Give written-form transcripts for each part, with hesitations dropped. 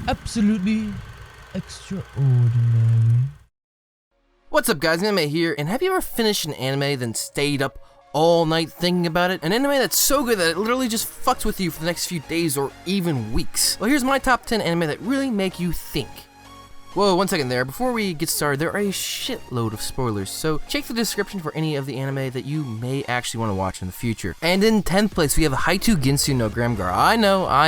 Absolutely extraordinary. What's up guys, Anime here, and have you ever finished an anime then stayed up all night thinking about it? An anime that's so good that it literally just fucks with you for the next few days or even weeks. Well, here's my top 10 anime that really make you think. Whoa, one second there. Before we get started, there are a shitload of spoilers, so check the description for any of the anime that you may actually want to watch in the future. And in 10th place, we have Haitu Gensou no Grimgar. I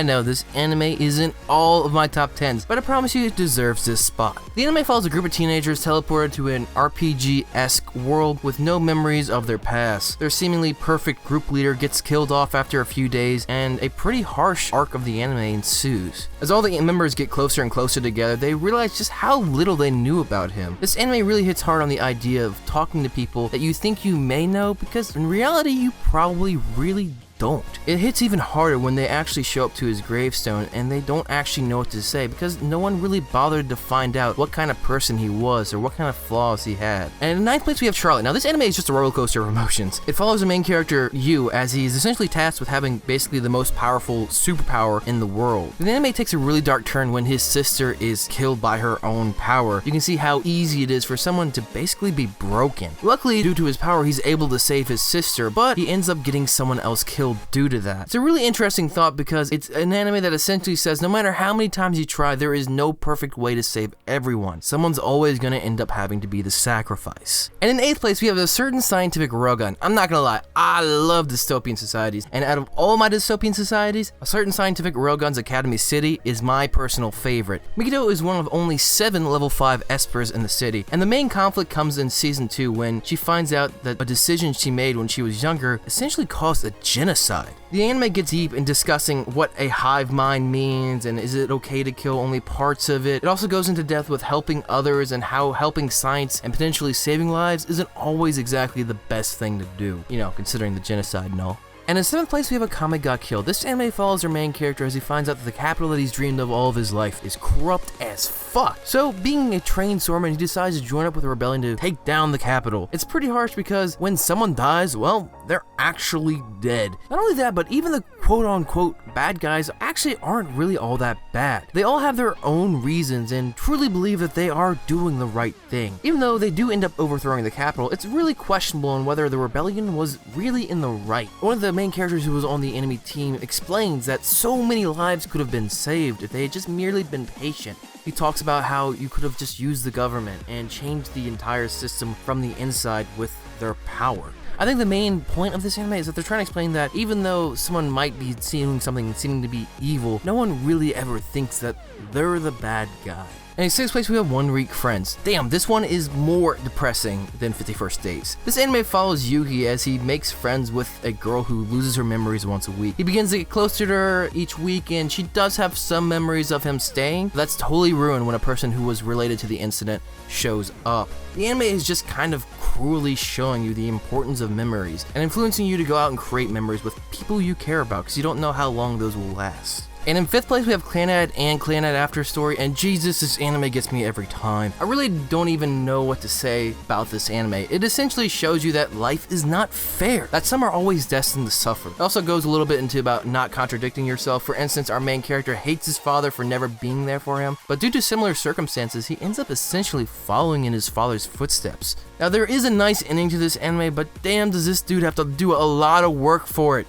know, this anime isn't all of my top 10s, but I promise you it deserves this spot. The anime follows a group of teenagers teleported to an RPG-esque world with no memories of their past. Their seemingly perfect group leader gets killed off after a few days, and a pretty harsh arc of the anime ensues. As all the members get closer and closer together, they realize just how little they knew about him. This anime really hits hard on the idea of talking to people that you think you may know, because in reality you probably really don't. It hits even harder when they actually show up to his gravestone and they don't actually know what to say, because no one really bothered to find out what kind of person he was or what kind of flaws he had. And in 9th place we have Charlotte. Now this anime is just a roller coaster of emotions. It follows the main character Yu as he is essentially tasked with having basically the most powerful superpower in the world. The anime takes a really dark turn when his sister is killed by her own power. You can see how easy it is for someone to basically be broken. Luckily, due to his power, he's able to save his sister, but he ends up getting someone else killed due to that. It's a really interesting thought because it's an anime that essentially says no matter how many times you try, there is no perfect way to save everyone. Someone's always going to end up having to be the sacrifice. And in 8th place, we have a certain scientific Railgun. I'm not gonna lie, I love dystopian societies, and out of all my dystopian societies, a certain scientific Railgun's Academy City is my personal favorite. Mikito is one of only 7 level 5 espers in the city, and the main conflict comes in season 2 when she finds out that a decision she made when she was younger essentially caused a genocide. The anime gets deep in discussing what a hive mind means and is it okay to kill only parts of it. It also goes into depth with helping others and how helping science and potentially saving lives isn't always exactly the best thing to do, you know, considering the genocide and all. And in 7th place, we have Akame Ga Kill. This anime follows our main character as he finds out that the capital that he's dreamed of all of his life is corrupt as fuck. So, being a trained swordman, he decides to join up with a rebellion to take down the capital. It's pretty harsh because when someone dies, well, they're actually dead. Not only that, but even the quote-unquote bad guys actually aren't really all that bad. They all have their own reasons and truly believe that they are doing the right thing. Even though they do end up overthrowing the capital, it's really questionable on whether the rebellion was really in the right. One of the main characters who was on the enemy team explains that so many lives could have been saved if they had just merely been patient. He talks about how you could have just used the government and changed the entire system from the inside with their power. I think the main point of this anime is that they're trying to explain that even though someone might be seeing something seeming to be evil, no one really ever thinks that they're the bad guy. And in 6th place, we have One Week Friends. Damn, this one is more depressing than 51st Days. This anime follows Yuki as he makes friends with a girl who loses her memories once a week. He begins to get closer to her each week, and she does have some memories of him staying, but that's totally ruined when a person who was related to the incident shows up. The anime is just kind of cruelly showing you the importance of memories and influencing you to go out and create memories with people you care about, because you don't know how long those will last. And in 5th place, we have Clannad and Clannad Afterstory, and Jesus, this anime gets me every time. I really don't even know what to say about this anime. It essentially shows you that life is not fair, that some are always destined to suffer. It also goes a little bit into about not contradicting yourself. For instance, our main character hates his father for never being there for him, but due to similar circumstances, he ends up essentially following in his father's footsteps. Now, there is a nice ending to this anime, but damn does this dude have to do a lot of work for it.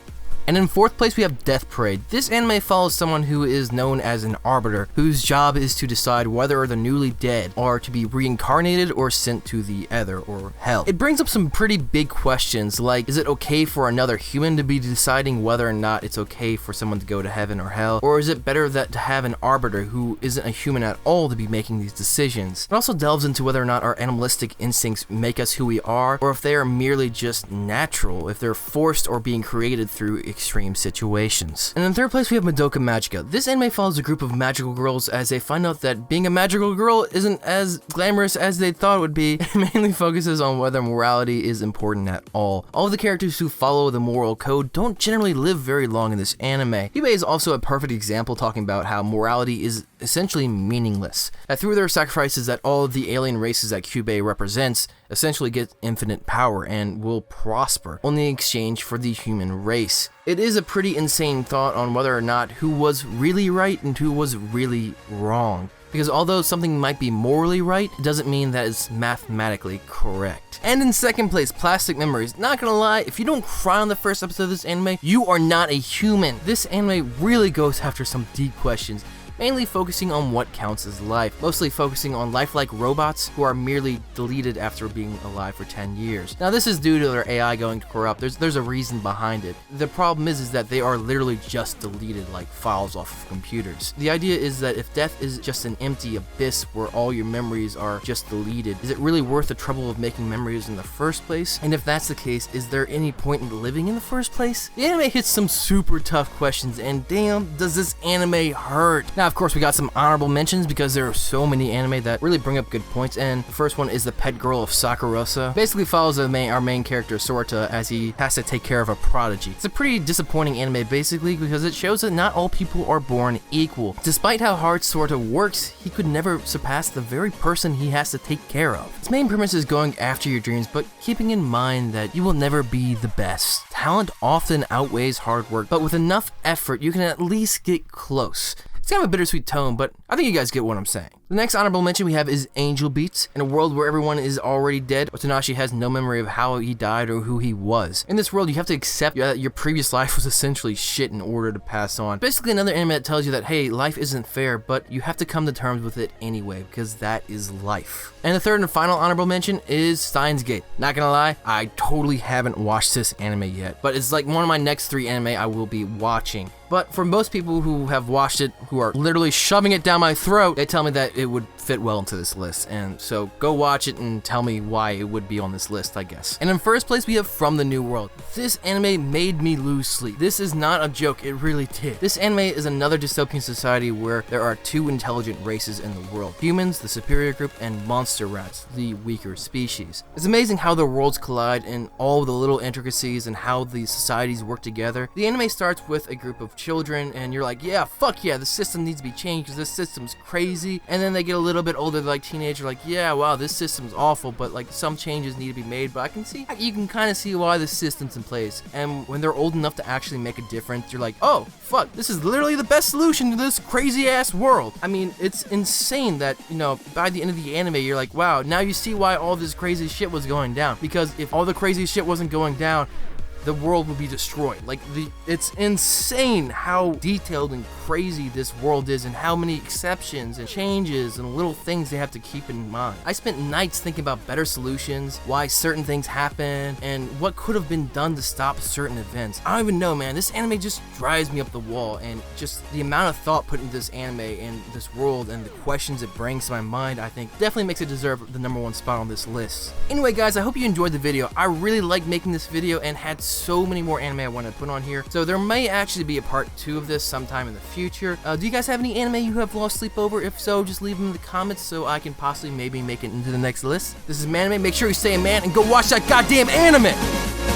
And in 4th place, we have Death Parade. This anime follows someone who is known as an arbiter, whose job is to decide whether the newly dead are to be reincarnated or sent to the Ether, or Hell. It brings up some pretty big questions, like, is it okay for another human to be deciding whether or not it's okay for someone to go to heaven or hell? Or is it better that to have an arbiter who isn't a human at all to be making these decisions? It also delves into whether or not our animalistic instincts make us who we are, or if they are merely just natural, if they're forced or being created through extreme situations. And in 3rd place, we have Madoka Magica. This anime follows a group of magical girls as they find out that being a magical girl isn't as glamorous as they thought it would be. It mainly focuses on whether morality is important at all. All of the characters who follow the moral code don't generally live very long in this anime. Hibe is also a perfect example talking about how morality is essentially meaningless. That through their sacrifices that all of the alien races that Kyubey represents essentially get infinite power and will prosper, only in exchange for the human race. It is a pretty insane thought on whether or not who was really right and who was really wrong. Because although something might be morally right, it doesn't mean that it's mathematically correct. And in second place, Plastic Memories. Not gonna lie, if you don't cry on the first episode of this anime, you are not a human. This anime really goes after some deep questions, mainly focusing on what counts as life, mostly focusing on lifelike robots who are merely deleted after being alive for 10 years. Now this is due to their AI going corrupt. There's a reason behind it. The problem is that they are literally just deleted like files off of computers. The idea is that if death is just an empty abyss where all your memories are just deleted, is it really worth the trouble of making memories in the first place? And if that's the case, is there any point in living in the first place? The anime hits some super tough questions, and damn, does this anime hurt. Now, of course, we got some honorable mentions because there are so many anime that really bring up good points, and the first one is the Pet Girl of Sakurasou. Basically follows our main character Sorta as he has to take care of a prodigy. It's a pretty disappointing anime basically because it shows that not all people are born equal. Despite how hard Sorta works, he could never surpass the very person he has to take care of. Its main premise is going after your dreams, but keeping in mind that you will never be the best. Talent often outweighs hard work, but with enough effort, you can at least get close. It's kind of a bittersweet tone, but I think you guys get what I'm saying. The next honorable mention we have is Angel Beats. In a world where everyone is already dead, Otanashi has no memory of how he died or who he was. In this world, you have to accept that your previous life was essentially shit in order to pass on. Basically another anime that tells you that, hey, life isn't fair, but you have to come to terms with it anyway, because that is life. And the third and final honorable mention is Steins Gate. Not gonna lie, I totally haven't watched this anime yet, but it's like one of my next 3 anime I will be watching. But for most people who have watched it, who are literally shoving it down my throat, they tell me that it would fit well into this list, and so go watch it and tell me why it would be on this list, I guess. And in first place, we have From the New World. This anime made me lose sleep. This is not a joke, it really did. This anime is another dystopian society where there are 2 intelligent races in the world. Humans, the superior group, and monster rats, the weaker species. It's amazing how the worlds collide and all the little intricacies and how these societies work together. The anime starts with a group of children, and you're like, yeah, fuck yeah, the system needs to be changed because this system's crazy. And then they get a little bit older, like teenager, like, yeah, wow, this system's awful, but like some changes need to be made. But you can kind of see why the system's in place. And when they're old enough to actually make a difference, you're like, oh, fuck, this is literally the best solution to this crazy ass world. I mean, it's insane that, you know, by the end of the anime, you're like, wow, now you see why all this crazy shit was going down. Because if all the crazy shit wasn't going down, the world would be destroyed. Like, it's insane how detailed and crazy this world is and how many exceptions and changes and little things they have to keep in mind. I spent nights thinking about better solutions, why certain things happen, and what could have been done to stop certain events. I don't even know, man. This anime just drives me up the wall, and just the amount of thought put into this anime and this world and the questions it brings to my mind, I think definitely makes it deserve the #1 spot on this list. Anyway, guys, I hope you enjoyed the video. I really liked making this video and had so many more anime I want to put on here, so there may actually be a part 2 of this sometime in the future. Do you guys have any anime you have lost sleep over? If so, just leave them in the comments so I can possibly maybe make it into the next list. This is Manime. Make sure you stay a man and go watch that goddamn anime!